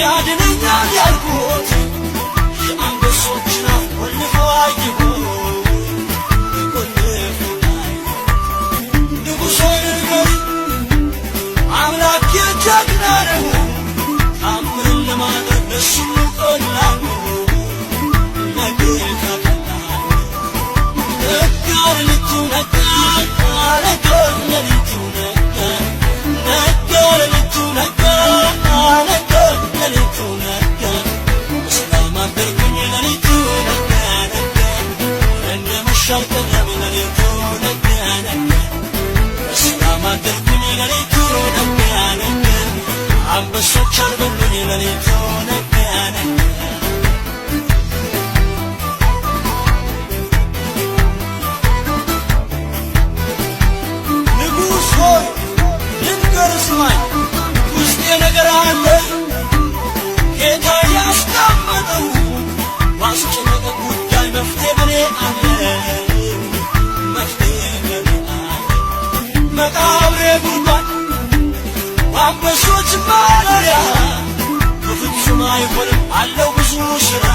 ያድነኛል ያልኩት የአንበሶችን አፍ ቆልፎ አየሁት ንጉሥ ሆይ ንገሪኝ አምላክ የጀግና ነው ታምርን ለማድረግ ለእሱ ቀላል ነው ለጌታ ቀላል ነጋ ሌሊቱ ነጋ ነጋ ሌሊቱ ነጋ ነጋ ሌሊቱ ነጋ ነጋ ሌሊቱ ነጋ በሰላም አደርኩኝ ሌሊቱ ነጋ ነጋ እንደመሸ አልቀረም ሌሊቱ ነጋ ነጋ በሰላም አደርኩኝ ሌሊቱ ነጋ ነጋ አንበሶች አልበሉኝ ሌሊቱ ነጋ ነጋ ንጉሥ ሆይ ልንገርህ ስማኝ ውስጤ ነገር አለ ጌታ ያስቀመጠው ባስጨነቀ ጉዳይ መፍትሄ በኔ አለ መፍትሄ በኔ አለ መቃብሬ ጉድጓድ በአንበሶች ማደሪያ በፍጹም አይሆንም አለው ብዙ ሥራ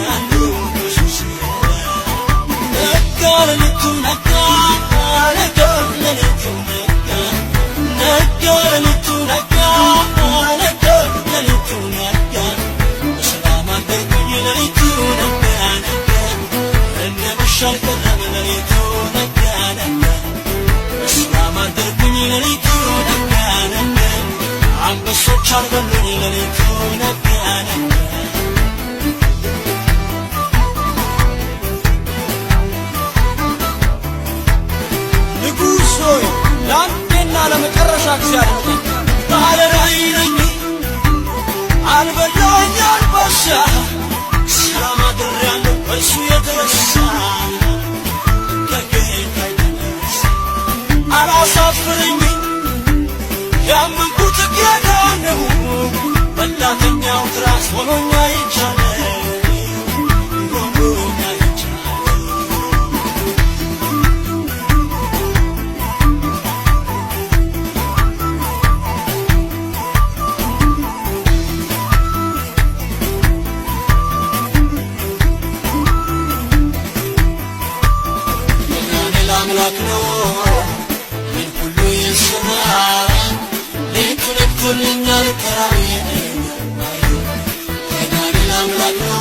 አለው ብዙ ሥራ ነጋ ሌሊቱ ነጋ ነጋ ሌሊቱ ነጋ ነጋ ሌሊቱ ነጋ ነጋ ሌሊቱ ነጋ በሰላም አደርኩኝ ሌሊቱ ነጋ ነጋ እንደመሸ አልቀረም ሌሊቱ ነጋ ነጋ በሰላም አደርኩኝ ሌሊቱ ነጋ ነጋ አንበሶች አልበሉኝ ሌሊቱ ነጋ ነጋ ንጉሥ ሆይ ለአንዴና ለመጨረሻ ጊዜ አድምጠኝ ባለ ራእይ ነኝ አልበላኝ አንበሳ ሰላም አድሬአለሁ በእርሱ የተነሳ ከጌታ የተነሳ አላሳፍረኝም ያመንኩት ጌታ ነው በላተኛው ትራስ ሆኖኝ አይቻለሁ ሆኖኝ አይቻለሁ ሌላ አምላክ ነው ምን ሁሉ የሠራ ሌቱን ነግቶልኛል ከራእዬ ሌላ አምላክ ነው